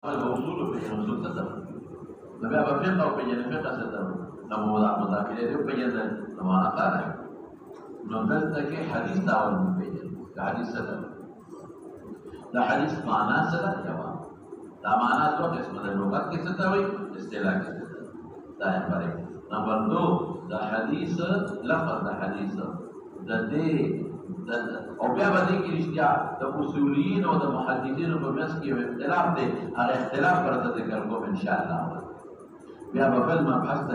الوصول بين وصول تدر نبي أبى فقه وبين فقه تدر نمو مذاكرة دي وبين نما نقارن نقدر تكي حديث داول بين حديث تدر لا حديث معنى تدر جواب لا معنى تو اسم اللغة كيف تدوي استلاك تدر لا ينبغي نمبر 2 دا حديث لفظ دا حديث دا دي او بیا باندې کې رښتیا د اصوليين او د محدثين په منځ کې اختلاف دی هغه اختلاف پرته ذکر کوم ان شاء الله بیا په بل مبحث ته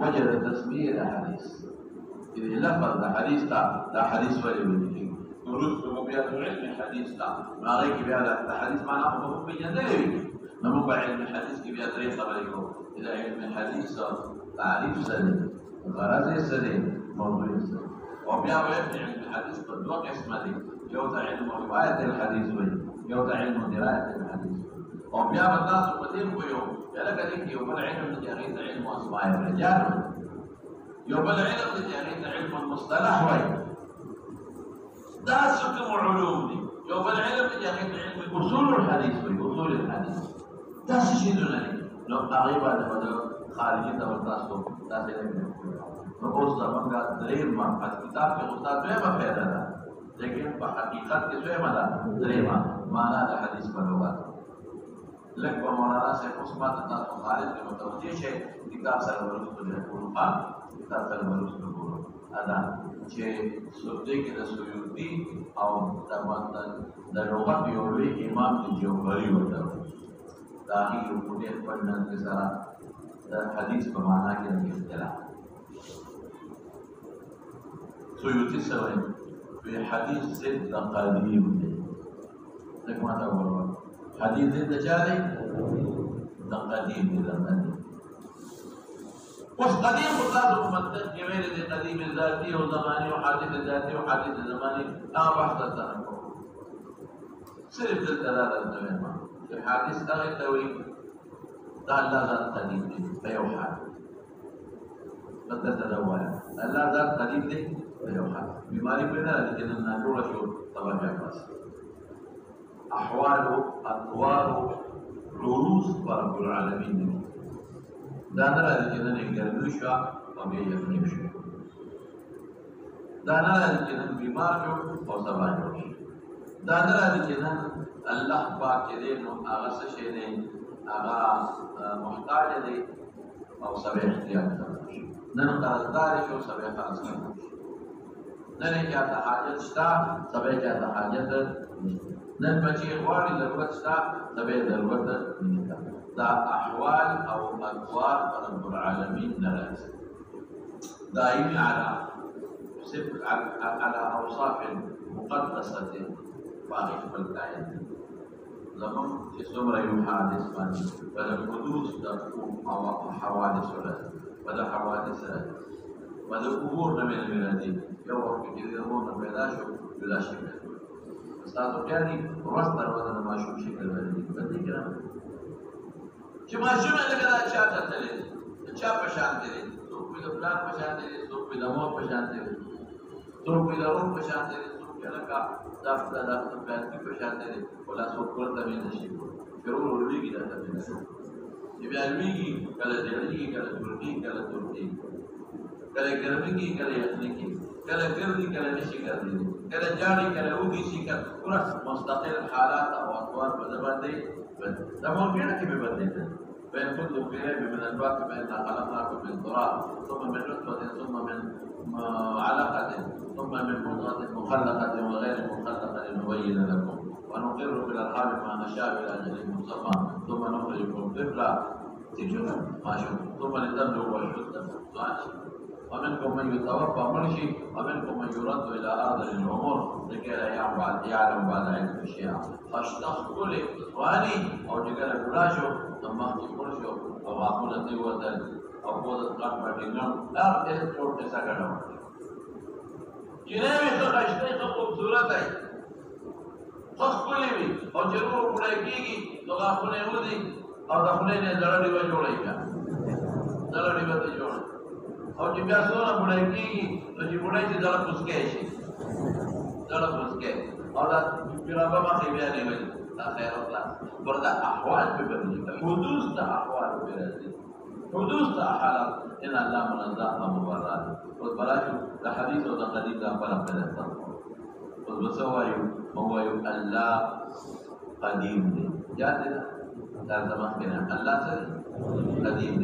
وجه د تسمیه احادیث دې لفظ د حدیث دا حدیث ولې ویل دروس په بیا د علم حدیث هغه کې بیا د حدیث معنا په بیانېږي نو په علم حدیث کې بیا درې خبرې کوو د علم حدیث تعریف سره غرض سره موضوع سره او بیا علم الحديث قد دوه قسمه دي یو ته علم روایت الحديث وي یو ته علم درایت الحديث او بیا تاسو په دې ویو لکه دې یو بل علم د هغه علم اسماء الرجال یو بل علم د هغه علم المصطلح وي دا څه علوم دي یو بل علم د هغه علم اصول الحديث وي اصول الحديث دا څه شي نه نو هغه باندې خارجي ته تاسو تاسو نو اوس زمونږه دریم مبحث کتاب کې استاد دویمه پیدا ده لیکن په حقیقت کې دویمه ده دریمه معنا د حدیث په لغت لکه په مولانا صاحب اوس ماته تاسو خارج کې متوجه شئ کتاب سره ورسته د قرآن کتاب سره ورسته ګورو ادا چې سوده کې د سیوطي او د لغت یو لوی امام دی جوهري وته دا یو په پړنځ کې سره د حدیث په معنا کې اختلاف سيوطي سوي في حديث ضد قديم لك ما تقول حديث ضد جاري ضد قديم وش قديم وقاد ممثل كبير ذي قديم الذاتي وزماني وحادث الذاتي وحادث الزماني لا بحث التنقل صرف الدلالة الزمانية في حادث تغيثوي لا ذات قديم فيو حادث قد تتدول لا ذات قديم دي بیماری پیدا لیکن ناجوڑا شو توجہ پاس احوال اطوار عروض رب العالمین دی دانا لیکن گرمی شو او بیا یخنیم شو دانا لیکن بیمار شو او سبا جوڑ شو دانا لیکن اللہ پاک کے دے نو آغا سشے دے آغا محتاج دے او سبا اختیار کرو نن قرضدار شو سبا خلاص کرو نن چاته حاجت شته سبا چاته حاجت نن بچي غواړي ضرورت شته سبا ضرورت نشته دا احوال او اطوار رب العالمين نراس دائم على اوصاف مقدسه باقي الكائن زمن چې څومره یو حادث باندې بل حدوث د او حوادث ولا حوادث ولا امور نه ملي یو وخت کې د امور نه پیدا شو بلا شک استاد ورګانی ورسته ورته د ماشوم شکل باندې بدلی کړه چې ماشوم لکه دا چا ته تللی چا په شان دی څوک په پلان په شان دی څوک په مور په شان دی څوک په ورور په شان دی څوک لکه دا په شان دی ولا څوک ورته نه شي شروع ورېږي دا ته چې بیا لویږي کله ډېرېږي کله ټولېږي کله ټولېږي کله ګرمېږي کله یخنېږي کله ګرځي کله نشي ګرځي کله جاړي کله وږي شي کله پورا مستقل حالات او اطوار په باندې دا ممکن کې به بدلېږي بين كل قريب من الوقت بأننا خلقناكم من تراب ثم من نطفة ثم من علقة ثم من مضغة مخلقة وغير مخلقة لنبين لكم ونقر في الأرحام ما نشاء إلى أجل مسمى ثم نخرجكم طفلا ثم لتبلغوا أشدكم ومنكم من يتوفى مرشي ومنكم من يرد الى ارض العمر لكي لا يعلم بعد علم الشيء فاشتغل اخواني او جگل بلاشو ثم مرشو او عقولة وطن او قوضة قرب دينون لا ارتهد شورت ساكرا جنامي خشتي خوبصورت ہے خخکلی بھی او جرور بڑائی کیگی تو غافنے ہو دی او دخنے نے زرڑی و جوڑائی کا زرڑی و جوڑائی او چې بیا څومره بوډۍ کېږي نو چې بوډۍ چې زړه پوسکی شي زړه پوسکی او دا جرابه مخې بیا نه وي خير الله بردا أحوال ببنيك حدوث أحوال ببنيك حدوث حالات إن الله منزه مبرر والبراجو الحديث والقديم لا فرق بين الطرف والبسوي هو الله قديم جاتنا لازم أحكينا الله سري قديم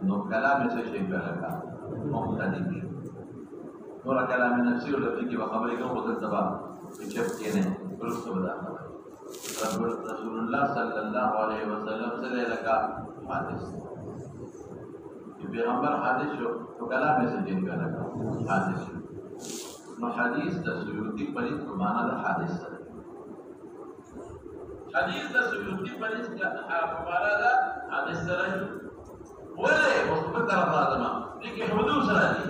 نو كلام سشيء كلام هم قديم نور كلام نفسي ولا فيك وخبرك وقدر تبع بشوف كينه درست بدا رسول الله صلى الله عليه وسلم سے لك حادث پیغمبر حادث شو تو کلام سے جن کا لگا حادث نو حدیث تسویتی پلیت کو معنی دا حادث حدیث تسویتی پلیت کا معنی دا حادث سره ولا وصفت رضا لیکن حدوث راځي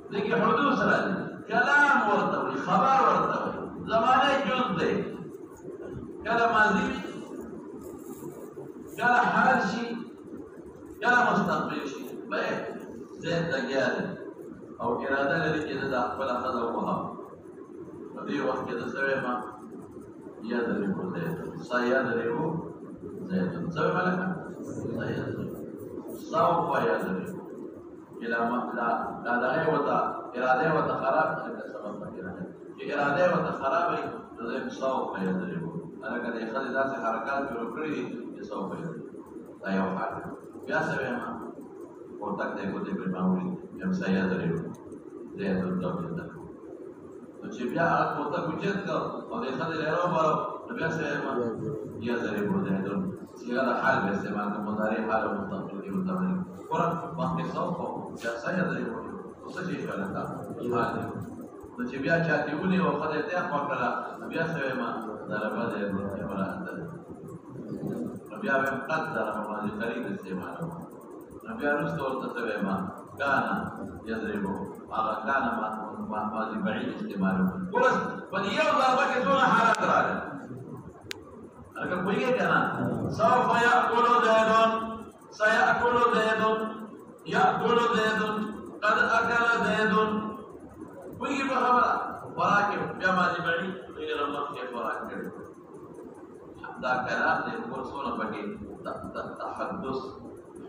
لیکن حدوث راځي کلام ورته خبر ورته زمانه جون دی کله ماضی کله حال شي کله مستقبل شي به زید دګیار او اراده لري چې دا خپل خزه وها په دې وخت کې د سوي ما یا درې کو زید سایا درې کو زید سوي ملکه سایا سوف یا درې الى ما لا دغه وتا اراده وتا خراب څنګه سبب پکې چې اراده وتا خراب وي نو سوف یا درې انا کله خلک داسې حرکات جوړ کړی چې سوف یا دا یو حال بیا سوي ما ورته دې کو دې په ماوري یم سایا درې زید الدوله ده نو چې بیا هغه ته کوچت کو او دې خلک لرو بارو بیا سوي ما یا درې کو زید صيغه حال به استعمال کوم مضارع حال او مستقبل کې متعلق قرآن باندې سوف یا سایا درې کو څه شي کړه حال نو چې بیا چاته ونی او خدای ته خو کړه بیا سوي ما ضربه دې ولا انت بیا هم قدر باندې قریب استعمال بیا رسول ورته سوي ما كان يضرب هذا كان ما بعيد استعماله ورس بل يوم ضربه دون حالات راجع اگر کوئی کہنا سوف يأكل زيد سيأكل زيد يأكل زيد قد أكل زيد کوئی خبر وراکه بیا ما بعيد غير الله كيف وراکه دا کلام دې ورسونه پکې تحدث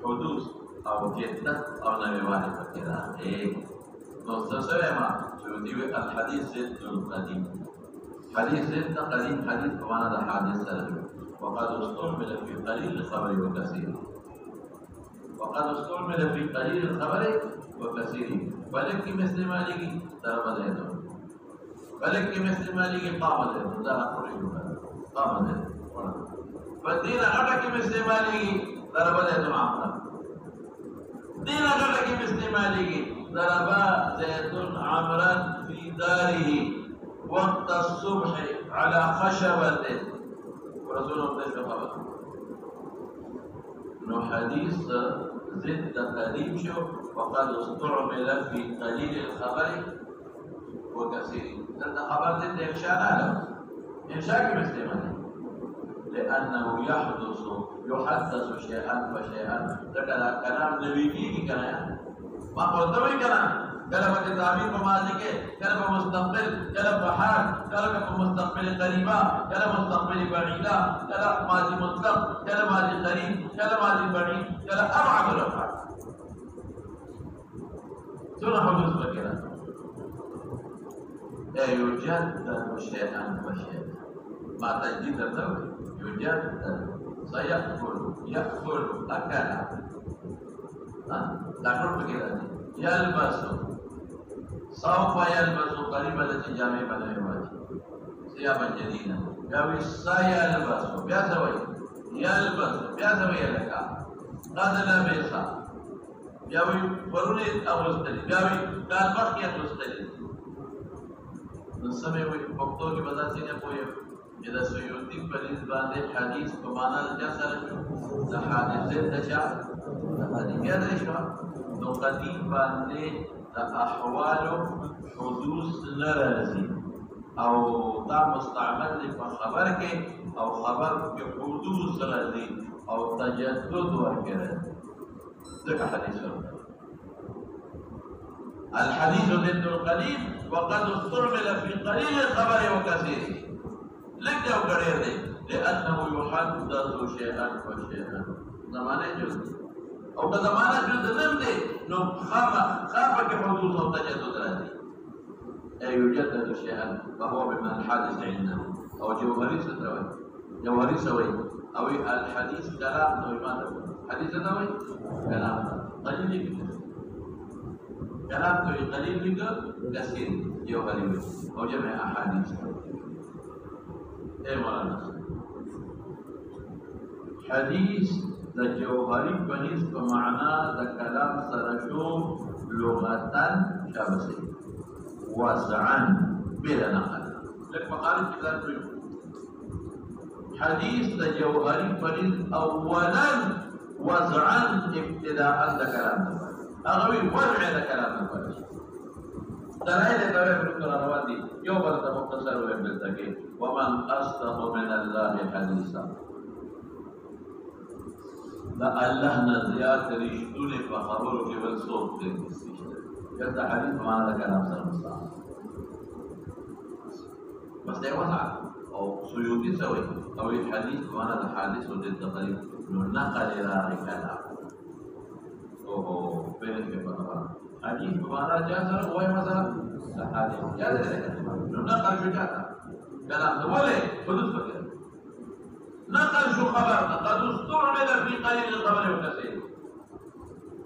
حدوث او جدت او نویوالي پکې راځي نو څه ما چې دی الحديث ضد القديم حديث ضد قديم حديث بمعنى ده حادث سره وقد استعمل في قليل الخبر وكثير وقد استعمل في قليل الخبر وكثير ولكن مثل ما لقي ضرب زيد ولكن مثل ما لقي قام زيد ده قام زيد فالدين غټه مثل ما لقي ضرب زيد عمرو دين غټه مثل ما لقي ضرب زيد عمرا في داره وقت الصبح على خشبة ورسول الله صلى الله عليه وسلم انه حديث ضد قديم شو وقد استعمل في قليل الخبر وكثير هذا خبر ضد انشاء له انشاء كمسلمان لانه يحدث شيئا فشيئا ذكر كلام نبي کی كلام ما قلت وی كلام كلام تعبير بماضي کے كلام مستقبل كلام حال كلام مستقبل قريبا كلام مستقبل بعيدا كلام ماضي مطلق كلام ماضي قريب كلام ماضي بعيد كلام ابعد الافعال سنة حدوث بكرة يجدد شيئا فشيئا ما تجديد الثوب يجدد سيأكل يأكل أكل داخل بكرة يلبس سوف يلبس قريبا التي جامع بلا يواجه ثيابا جديدا ياوي سيلبس بيسوي يلبس بيسوي لك قد لبس ياوي بروني او استلي ياوي قال بقيت استلي نسمي وقتو کی بتا سینے کوئی اذا سيوطي پلیز باندې حدیث په معنا د سره د حادثه د چا حدیث یاد شو نو قدیم باندې د احوال حدوث ناراضي او دا مستعمل په خبر کې او خبر کې حدوث راځي او تجدد ورکړي ذکر حدیث الحديث ضد القليل وقد استعمل في قليل الخبر وكثيره لك جو غير دي لانه يحدث شيئا فشيئا زمانه جزء او ده زمانه جزء نم دي نو خافك حدوث او تجدد راځي اي يجدد شيئا فهو بما الحادث عنده او جوهري ستروي جوهري سوي او الحديث كلام نو ماذا حديث سوي كلام قليل كلام تو قليل كثير جوهري او جمع احاديث اي مولانا حديث ذا جوهري بنيس بمعنى ذا كلام سرشو لغة شابسي واسعا بلا نقل لك مقالب كتاب حديث ذا جوهري بنيس اولا واسعا ابتداء ذا كلام اغوي ورع ذا كلام دلائل دوله بالقرآن روادي يوم بلد مختصر ويبلتكي ومن أصدق من الله حديثا دا الله نزيات رشتوني فخبرو جبل صوت تنسي كتا حديث معنا دا كلام سلام السلام بس ده وضع أو سيوطي سوي أو الحديث معنا دا حادث ودد قريب نقل إلى كلام اوه بينك كيف طبعا حديث معنا جاسر هو مثلا حديث جاسر نقل شو جاسر كلام ده ولا حدوث فكر نقل شو خبرنا قد استعمل في قليل الخبر وكثير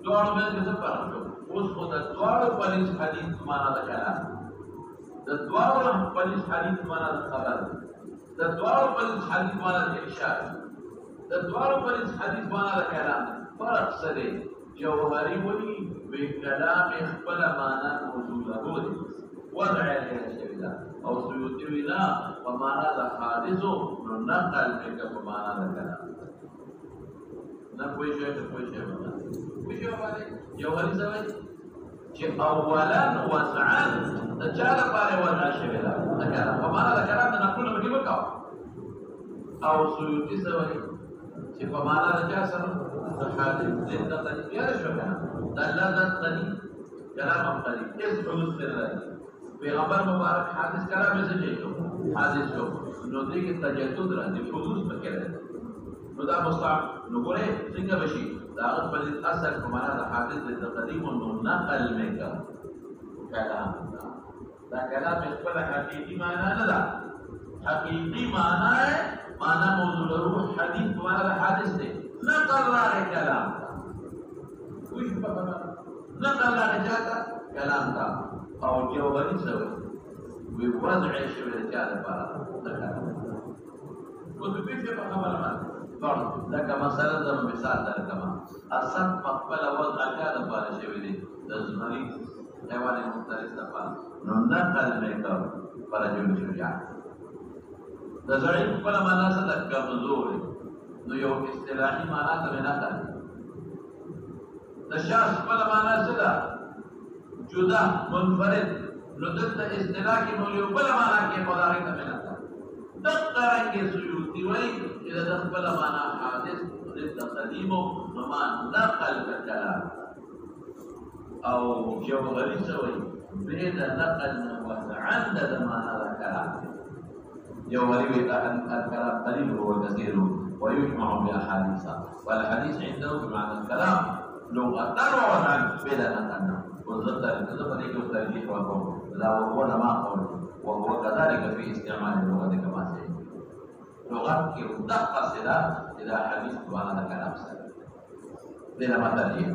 دوار من كسفر وسخط الدوار وليس حديث معنا ده كلام الدوار وليس حديث معنا ده خبر الدوار وليس حديث معنا ده إرشاد الدوار وليس حديث معنا ده كلام فرق سري جوهري ولي بكلام اخبر معنا موجوده وضع عليه الشبيلة او سيوتيونا ومعنى ذا حادثه ننقل منك ومعنى ذا كلام نقوي شيء جوهري سوي شيء اولا وسعا تجعل باري وضع الشبيلة كلام ومعنى ذا كلام نقول بكي بكاو او سيوتي سوي شيء ومعنى ذا جاسر الحادث للتقني يا شو كلام دلالة قليل كلام قليل اسعوا السر پیغمبر مبارک حادث کلام سے چاہیے حادث کو نو دې کې تجدد راځي حدوث پکې راځي نو دا مستعب نو ګوره څنګه بشي دا په اصل په معنا د حادث د تقدیم او نقل میکا کلام دا کلام خپل حقيقي معنا نه ده حقيقي معنا ہے معنا موضوع روح حدیث معنا د حادث دی نقل راځي کلام وش په نقل راځي كلام دا او جوهري سوي بوضع شبه الجاده بارا كنت كيف يبقى خبر ما فرض لك مثلا ده مثال ده كمان اصلا مقبل وضع الجاده بارا شبه دي الزمري حيوان مختلف تفعل ننقل ميكا فرجل شجاع ده زعيم كل ما ناس لك كمزور نو يو اصطلاحي معناته بنقل ده شخص كل ما ناس ده جدا منفرد ندت اصطلاحي نو یو بل معنا کې خدای ته ملت دقره کې سيوتي وای اذا دخل معنا حادث ضد قديم وما نقل الكلام او جوهري سوي بين نقل وعند معنا الكلام جوهري الكلام قليل وكثير ويجمع باحاديث والحديث عنده بمعنى الكلام لغه ووضعا بلا نقل وذكر التدفق والترجيح والقول لا وهو ما قول وهو كذلك في استعمال اللغه كما سيأتي لغه دقق صله الى حديث وانا كلام سلام بلا ما ترجيح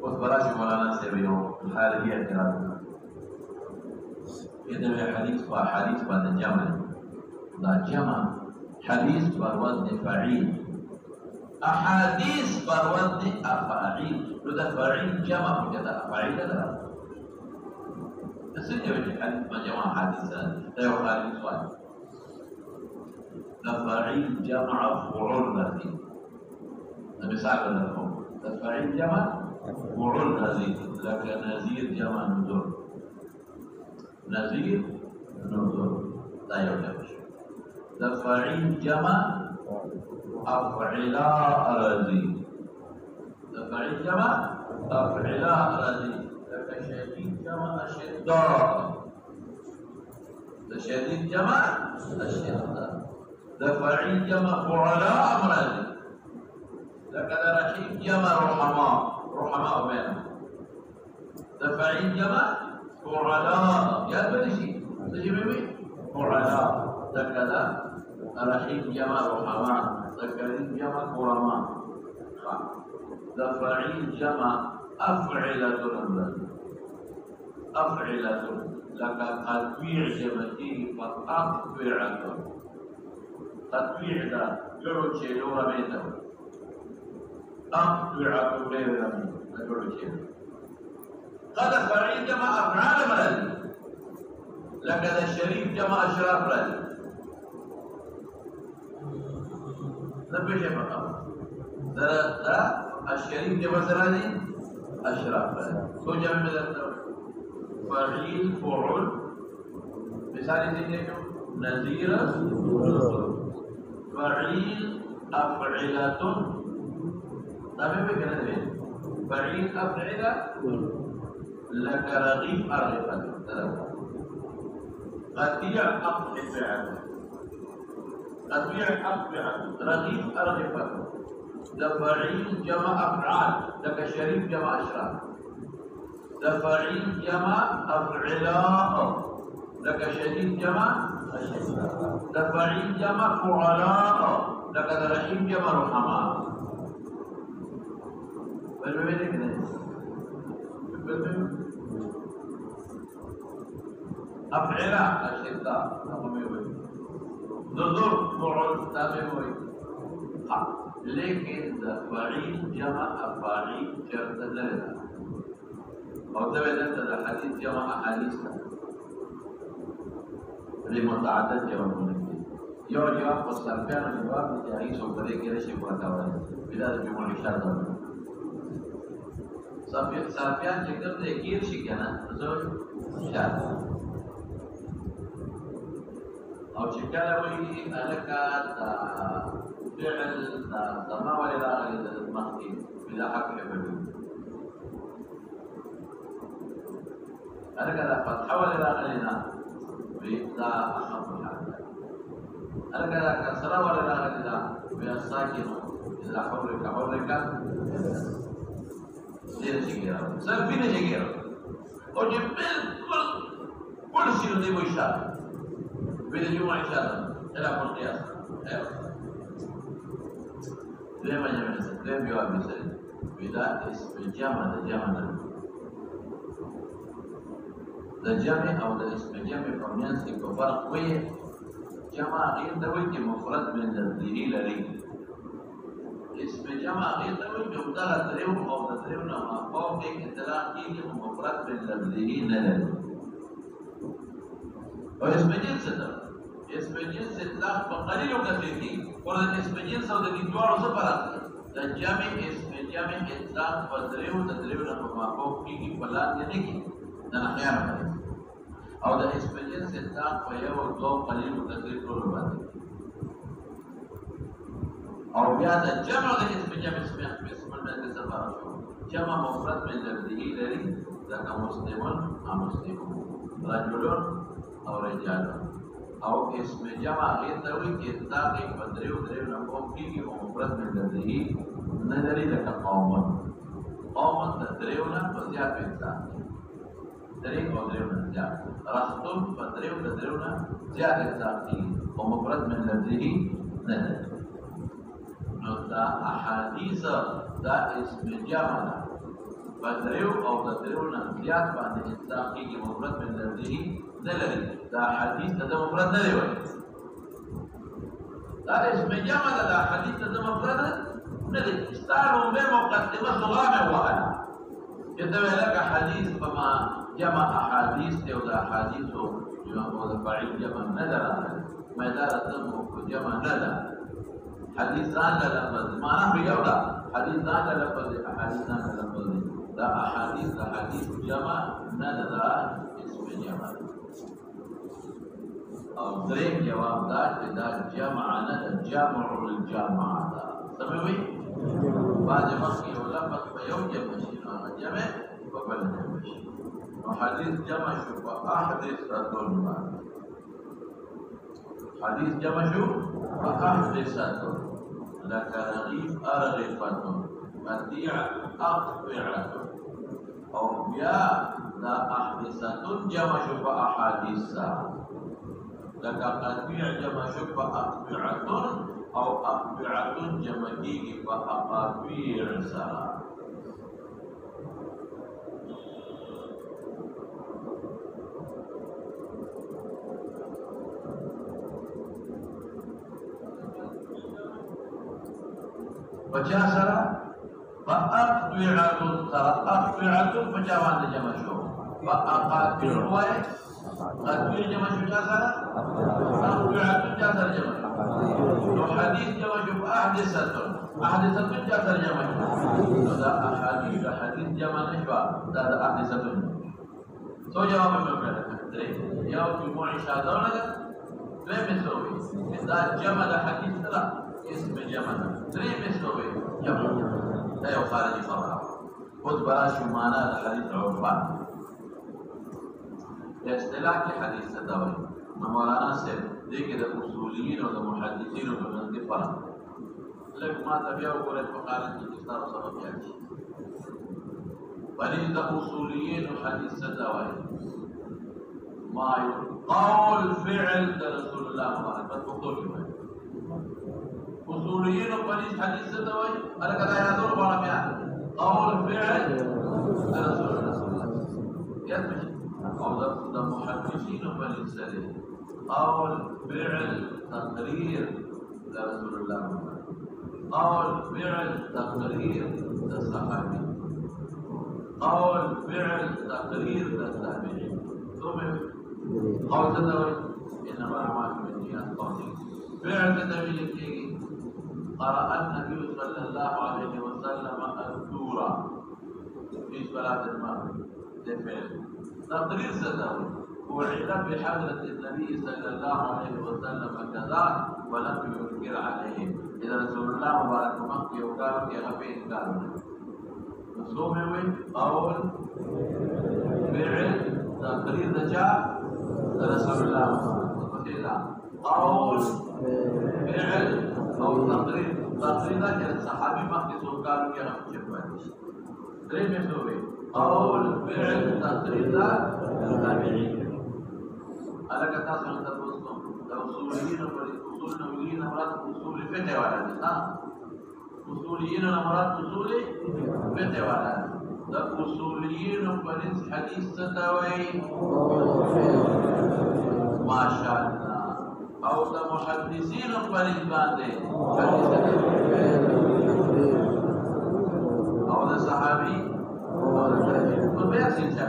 وبلاش مولانا سيبيو الحاليه اعتراض كده حديث وحديث بعد الجمع لا جمع حديث بوزن فعيل احاديث بوزن افاعيل وده فاعيل جمع كده افاعيل ده السنه بالحديث ما جمع حادثا لا يخالف سؤال تفاعيل جمع فعول نزيد مثال لكم تفاعيل جمع فعول نزيد لك نزير جمع نذر نزير نذر لا يوجد تفاعيل جمع أفعلا أراضي تفاعيل جمع أفعلا أراضي لك شديد جمع أشداء ده شديد جمع الشدة، ده فعيل جمع فعلاء مرادي، ده كده رحيم جمع رحماء بينهم، ده فعيل جمع فعلاء يا بلشي تجيبي فعلاء، ده كده رحيم جمع رحماء، ده كريم جمع كرماء، ده فعيل جمع أفعلة أفعلة لك تطويع جمتي فأطوعة تطويع ده جرو شيلو رميته أطوعة غير رميته جرو شيلو قد فعيل جمع أفعال مرادي لك ذا الشريف جمع أشراف مرادي نبي فقط ذا الشريف جمع سرادي أشراف مرادي سو جمع مدرسة فعيل فعل مثال ذلك نذير فعيل أفعلة تمام كده فعيل أفعلة لك رغيف أرغفة قطيع أقطع قطيع أقطع رغيف أرغفة ده فعيل جمع أفعال لك شريف جمع أشراف ده فعيل جمع أفعلاء لك شديد جمع ده فعيل جمع فعلاء لك رحيم جمع رحماء بالبيت كده أفعلاء الشدة نظر فعل تابعوي لكن ده فعيل جمع أفاعيل شرط ذلك أو تبعد أنت الحديث جمع أحاديث لمتعدد جواب جواب والسلفيان الجواب بتعيش وبريك يرشي وكوالي بلا جمع الشرط سلفيان جكر ذكير شكنا زوج شرط أو شكنا وي ألك فعل سما ولا غير المخطي بلا حق حبيبي أنا كذا فتحول إلى غيرنا بإبداع أحمد الحاجة أنا كذا كسر ولا غيرنا بالساكن إذا حرك ليه شجيرة صار فينا شجيرة وجبل كل شيء ذي ويشار بين جمعة شهر إلى قياس ليه ما جمعنا ليه بيوابي مثلا بدا اسم الجامعة الجامع أو الاسم الجامع فميانس كفرق ويه جمع غير دوي مفرد من ذي لري اسم جمع غير دوي جمدة تريو أو تريو نما فوق إطلاق كي مفرد من ذي نلري واسم جنس ده اسم جنس إطلاق بقليل وكثير ولكن اسم جنس أو ذي دوار وصفرات الجامع اسم جامع إطلاق وتريو نما فوق كي فلان ينكي dan akhirnya أو ده اسم جنس التاق ويهو الضوء قليل وكثير كل بعد أو بهذا الجمع ده اسم جمع اسم المجلس الفرشو جمع مفرد من لفظه لري ذاك مسلم أو مسلم رجل أو رجال أو اسم جمع غير ذوي كتاق فدريو نقوم فيه ومفرد من لفظه ندري ذاك قوم تدريونا فزياد بإنسان دريك ودريونا زيادة رختم فدريونا زيادة ذاتي ومفرد من لفظه ندر نقطة أحاديث دا اسم جمع فدريو أو تدريونا زيادة بعد إطلاقه مفرد من لفظه ندر دا حديث دا مفرد ندر دا اسم جمع دا حديث دا مفرد ندر استعلوا بمقدمة صغامة وعلا يتبع لك حديث فما جمع أحاديث أو أحاديث جمع فعيل جمع ندر ما دار الدم جمع ندر حديث عن لفظ ما نحن يولا حديث عن لفظ أحاديث عن لفظ ذا أحاديث جمع ندر اسم جمع أو دريم جواب ذات جمع ندر جمع الجامعة سمعوا بعد مخي ولفظ فيوم جمع وبلد وحديث جمع شوف أحاديث رسول الله حديث جمشو فأحدثة لك رغيف أرغفة متيع أقطعة أو يا لا أحدثة جمشو فأحاديثة لك قطيع جمشو فأقطعة أو أقطعة جمكيك فأقاطيع سرا. Baca sara fa'aqbi'atun sara aqbi'atun bacawan jama syu fa'aqatil wa aqbil jama syu sara aqbi'atun jasar jama syu hadis jama syu ahdisatun jasar jama syu ada hadis jama syu ada ahdisatun so jawab berkata ya jumu'i syadana la misawi idza jama hadis la اسم جمل دري مسلوي جمل لا يخارج فرع خذ بلاش معنا الحديث عرفان اصطلاح حديث الدوري مولانا سيد دي كده اصوليين ولا محدثين ولا فرق لك ما تبيعوا ولا فقالت الاستار سبب ياتي وليد اصوليين وحديث الدوري ما قول فعل رسول الله محمد بتقول اصوليين وبني حديث الدوي انا كذا يدور بنا بيان قول فعل رسول الله يدمج او لفظ محدثين وبني سليم قول فعل تقرير لرسول الله قول فعل تقرير للصحابي قول فعل تقرير للتابعين ثم قول الدوي انما الاعمال بالنيات قولي فعل التابعين قرأ النبي صلى الله عليه وسلم السورة في صلاة المغرب لفعل تقرير ستوي وعلم بحضرة النبي صلى الله عليه وسلم كذا ولم ينكر عليه إذا رسول الله مبارك مكي وقال يا غفين قالوا نصومي قول فعل تقرير رجاء رسول الله قول فعل أو تقرير ذاك الصحابي مختصر قالوا يا رب شفاش دري مسوي قول فعل تقرير ذاك التابعين على كتاسم تبصم الاصوليين والاصول النوويين مراد اصول الفقه ولا لا اصوليين مراد اصول الفقه ولا الاصوليين وليس حديث ستوي ما شاء الله او د محدثین په باندې او د صحابي او بیا څنګه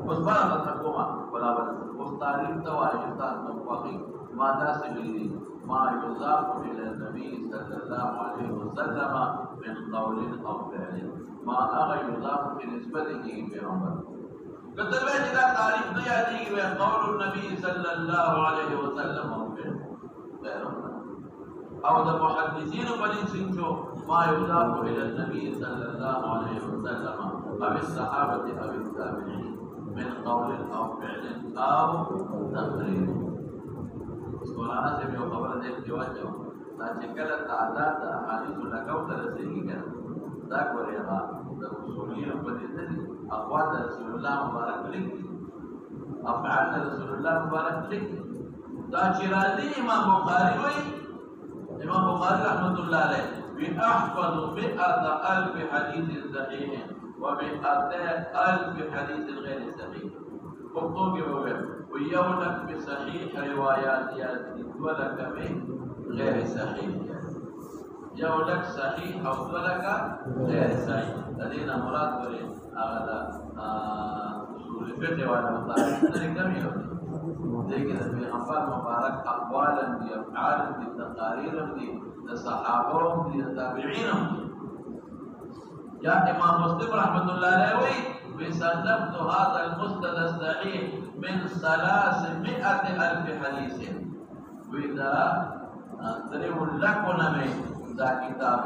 اوس باندې تکوما ولا اوس تاریخ ته وایي تاسو واقعي ما داسې ویلي ما يضاف الى النبي صلى الله عليه وسلم من قول او فعل ما هغه يضاف بنسبته پیغمبر کتل چې دا تاریخ نه یادېږي قول النبي صلى الله عليه وسلم او د محدثین بلنسنجو ما يضاف الى النبي صلى الله عليه وسلم او الصحابه او التابعين من قول او فعل او تقرير. مولانا سے بھی خبر دے جوجو دا چې کله تعداد احادیث لکو ته رسېږي کنه دا کوریغه د اصولین په دې اقوال رسول الله مبارک لیکي افعال رسول الله مبارک لیکي دا چې راځي امام بخاري وایي امام بخاري رحمة الله عليه بأحفظ 100,000 حديث صحيح و100,000 حديث غير صحيح وقوم ويولك بصحيح روايات ولك من غير صحيح يولك صحيح أو ولك غير صحيح لدينا مراد ولي هذا أصول الفقه ولا مطالب كم يوم لیکن پیغمبر مبارک اقوالا دی افعالا دی تقاريرا دی صحابهم دی تابعینهم دی یا امام مسلم رحمة الله علیه وصنفت هذا المسند الصحيح من 300,000 حديث وإذا دريو لكنا من ذا كتاب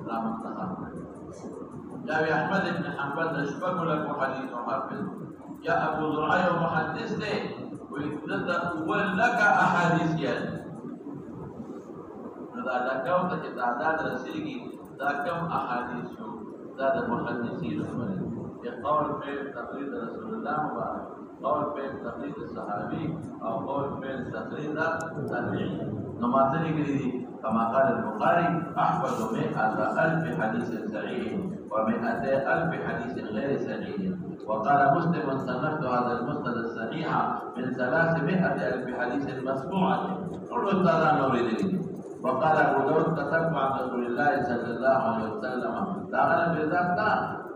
رحمة الله يا أحمد بن حنبل أشبه لك حديث حافظ يا أبو زرعي محدث لي ويتدى ولك أحاديث يعني کوم ته چې تعداد رسېږي دا کم احادیث شو دا د محدثینو باندې چې قول فعل تقریر رسول الله مبارک قول فعل تقریر صحابي او قول فعل تقریر تابعي نو ماته لري كما قال البخاري احفظ 100,000 حديث صحيح و200,000 حديث غير صحيح وقال مسلم صنفت هذا المسند الصحيح من 300,000 حديث مسموعة كل هذا نوري وقال ابو داود كتبت عن رسول الله صلى الله عليه وسلم دعنا بذلك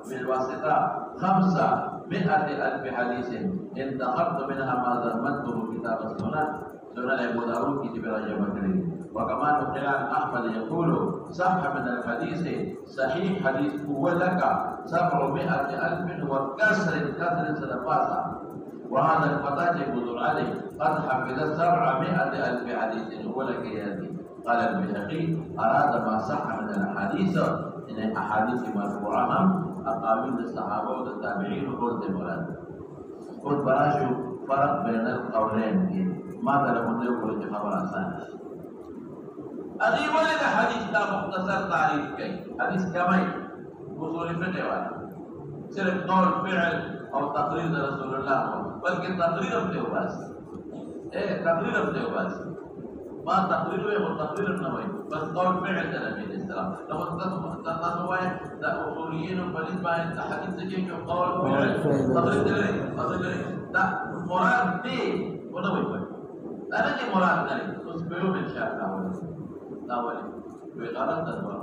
بالواسطه 500,000 حديث انتخبت منها ما ضمنته كتاب السنن سنن ابو داود کی ترجمه بکری وكما نقل عن احمد يقول صح من الحديث صحيح حديث هو لك 700,000 وكسر سلفاسا وهذا الفتاة يقول عليه قد حفظ 700,000 حديث هو لك يا ذي قال البيهقي أراد ما صح من الأحاديث إن أحاديث مرفوعة أقاويل الصحابة والتابعين وقلت المراد قلت براشو فرق بين القولين ما تلقون يقول خبر آسان أغي ولد حديث لا مختصر تعريف كي حديث كمي وصول فقه وانا صرف قول فعل أو تقرير رسول الله بلکہ تقریر اپنے بس تقریر اپنے بس ما تقریر ہے وہ تقریر نہ ہوئی بس قول فعل نبی علیہ السلام لو تنظروا ده اصوليين وبلد ما حديث جاي قول فعل تقریر ده مراد دي ونوي انا دي مراد نہیں اس پہ ان شاء الله لا ولي غلط ده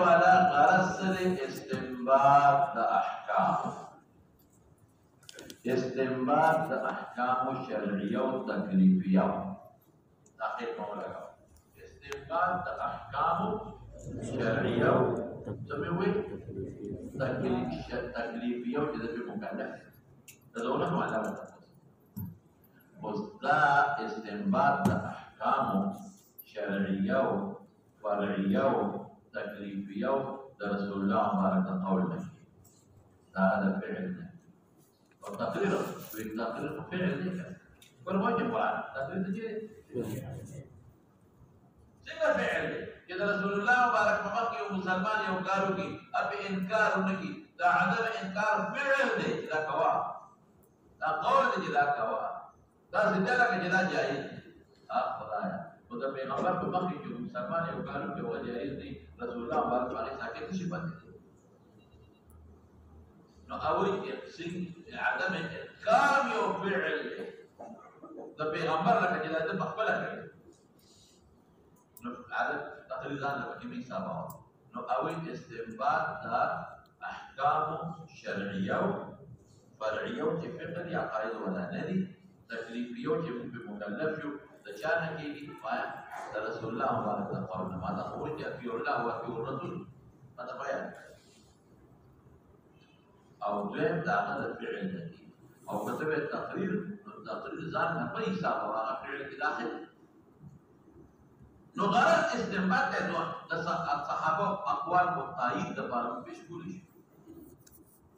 والا غرض استنباط د احکام شرعیه او تکلیفیه تحقیق مولا استنباط د احکام شرعیه او تکلیفیه او د مکلف دونه علامه دا استنباط د احکام شرعیه او فرعیه تکلیفیه د رسول الله مبارک قول نه هذا فعل او تقریر فعل دی پر وجه قرآن تقریر دی څنګه فعل دی چې رسول الله مبارک مکه یو مسلمان یو کارو کی اب انکار نکي دا عدم انکار فعل دی دا کوا دا قول دی دا کوا دا څنګه چې دا جایز خدایا او د پیغمبر په مخ کې مسلمان یو کارو کې وجایز دی رسول الله مبارک باندې ساکت شي باندې نو اول یقصد عدم انکار یو فعل د پیغمبر لکه چې د خپل کوي نو عدم تقریر ځان له کې حسابه نو اول استنباط د احکام شرعیه او فرعیه او چې فقه دي عقاید ولا نه دي تکلیفیه او چې مکلف شو د چا نه کېږي د رسول الله مبارک قول ما تقول چې اطيعوا الله واطيعوا الرسول هذا بیان او دویم دا هغه فعل دی او کتبه تقریر ځان نه په حساب هغه فعل کې داخل نو غرض استنباط دی نو د صحابه اقوال او تایید د بارے پیش کولی شي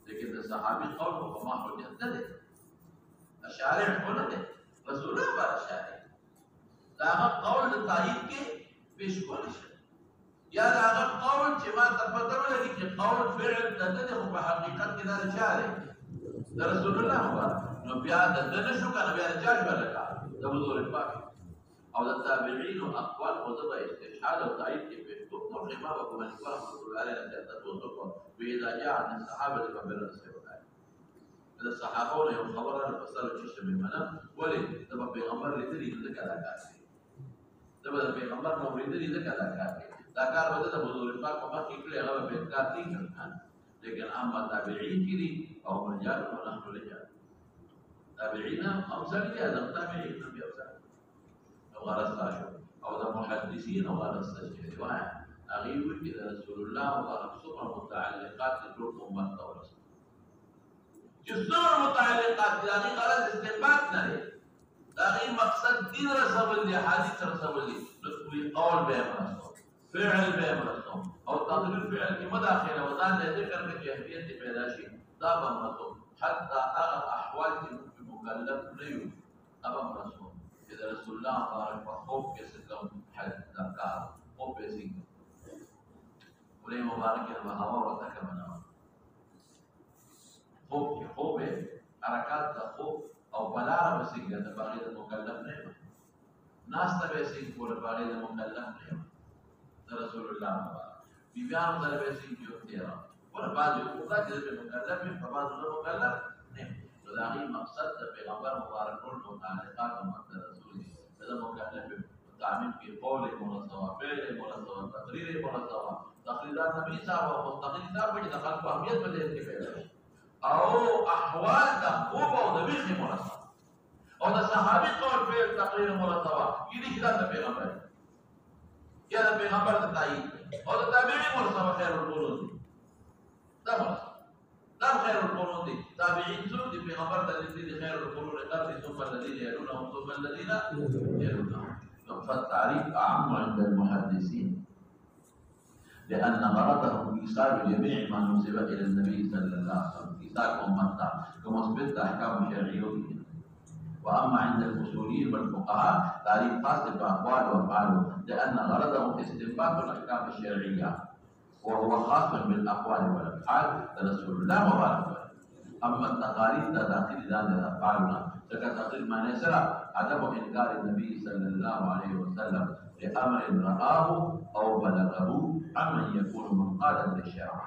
لیکن د صحابي قول په ما حجت نه دی اشارع نه دی رسول الله مبارک شارع دا قول د تایید کې پیش کولی شي یا دا قول چې ما تفضل ولري چې قول فعل د دې په حقیقت کې دا اشاره د رسول الله مبارک نو بیا د دې شو کنه بیا جاج ولکا د حضور پاک او د تابعین او اقوال او د استشهاد او تایید کې پیش کوو نو ما په کومه کومه رسول الله علیه وسلم وإذا جاء عن الصحابه فبر رسول الله الصحابه یو خبره په سره چې شمه منه ولې د پیغمبر لیدلې د کلا کار د پیغمبر نو لیدلې د کلا کار دا کار وته د حضور پاک په مخ کې کړي هغه په کار نه کړل لیکن اما تابعین کړي او رجال او نحن رجال تابعین امثال دي د تابعین نبی امثال او غرض شو او د محدثین او غرض شي وای اغي وکړي رسول الله او رسول متعلقات د امت او رسول جسور متعلقات یعنی غرض استنباط نه دا غي مقصد دین رسول الله حدیث رسول الله قول به مرسوم فعل به مرسوم او تقریر فعل کې مداخله وځان له ذکر کې کیفیت پیدا شي دا به مرسو حتی هغه احوال چې مکلف نه یو هغه مرسو چې رسول الله مبارک په خوب کې څه کوم حد ذکر خوب کې څنګه ولې مبارک یې هوا ورته کومه خوب کې خوب حرکات د خوب او بلاره وسنګه د باغې د مکلف نه یم ناسته به سین کول باغې د مکلف نه یم رسول الله بیبیانو سره به سین کې اختیار ور بعض یو دا چې د مکلف په بعض د مکلف نه نو دا غي مقصد د پیغمبر مبارک ټول متعلقات او رسول د مکلف تعمیم کې قول منصوب فعل منصوب تقریر منصوب تقریرات نبی صاحب او مستقل صاحب چې د خلکو اهمیت په دې کې پیدا او احوال د خوب او د ویښ منصوب او د صحابي قول فعل تقریر منصوب دې چې د پیغمبر یا د پیغمبر د تایید او د تابعین منصوب خیر القرون دا خیر القرون دي تابعین څو دي پیغمبر د دې خیر القرون قرن ثم الذين يلونهم ثم الذين يلونهم فالتعريف أعم عند المحدثين لأن غرضهم إيصال جميع ما نسب إلى النبي صلى الله عليه وسلم إيصال أمتنا كما أثبت أحكام شرعية وأما عند الأصوليين والفقهاء تعريف خاص بأقوال وأفعال لأن غرضهم استنباط الأحكام الشرعية وهو خاص بالأقوال والأفعال لرسول الله مبارك. أما التقاليد داخل ذات أفعالنا تقرير ما نسرع عدم إنكار النبي صلى الله عليه وسلم لأمر رآه أو بلغه عمن يكون منقادا للشرع.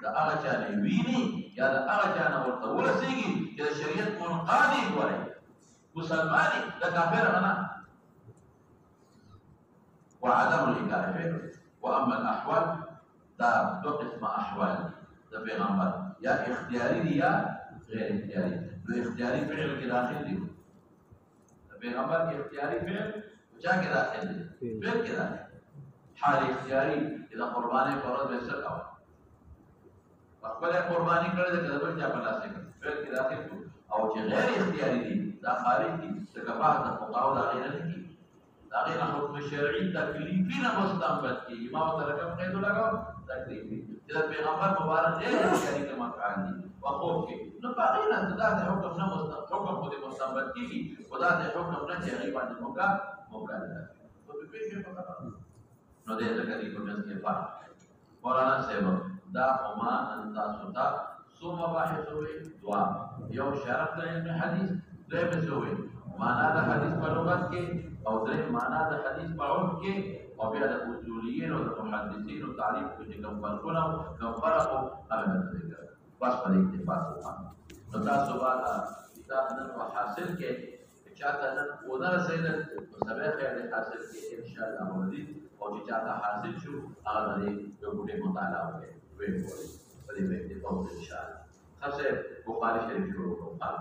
دا هغه چا نه ویني یا دا هغه چا نه ورته ورسېږي چې د شریعت منقادي ګوري مسلماني د کافر نه وعدم الإنكار فعله. وأما الأحوال دا دو قسم أحوال دا پیغمبر یا اختیاري دي یا غیر اختیاري. نو اختیاري فعل کې داخل دي پیغمبر کې اختیاري فعل چا کې داخل دي فعل کې داخل حال اختیاري اذا قرباني فرض به څه کاوه خپل قرباني کړل د کله چا په لاس کې فعل کې داخل او چې غیر اختیاري دي دا خارج دي څنګه بعض فقهاء دا غیر نه دي دا غیر حکم شرعي تکلیفي نه مستنبط کی ما ترکم قید لگاو تکلیفي د پیغمبر مبارک دې اختیاري کما فعال دي وقوف کې نو باقي نه دا حکم نه مستنبط حکم خو دې مستنبط کیږي خدا دې حکم نه چې غیبا دې موقع ده تو په پیښه په خبره نو دې ځکه دې کومه کې فرق مولانا صاحب دا قوما انت سوتا سو مباحث وي دعا یو شرط د علم حدیث دې مسوي معنا د حدیث په لغت کې او درې معنا د حدیث په عرف کې او بیا د اصوليين او د محدثين او تعریف کې کوم فرقونه کوم فرق هغه ذکر بس په اتفاق وکړه نو تاسو باندې کتاب نن حاصل کې چاته نن ونه رسیدل نو سبا خیر حاصل کې ان شاء الله مزید او چې چاته حاصل شو هغه دې یو ګډه مطالعه وکړي وې په دې باندې ان شاء الله خاصه بخاری شریف شروع وکړه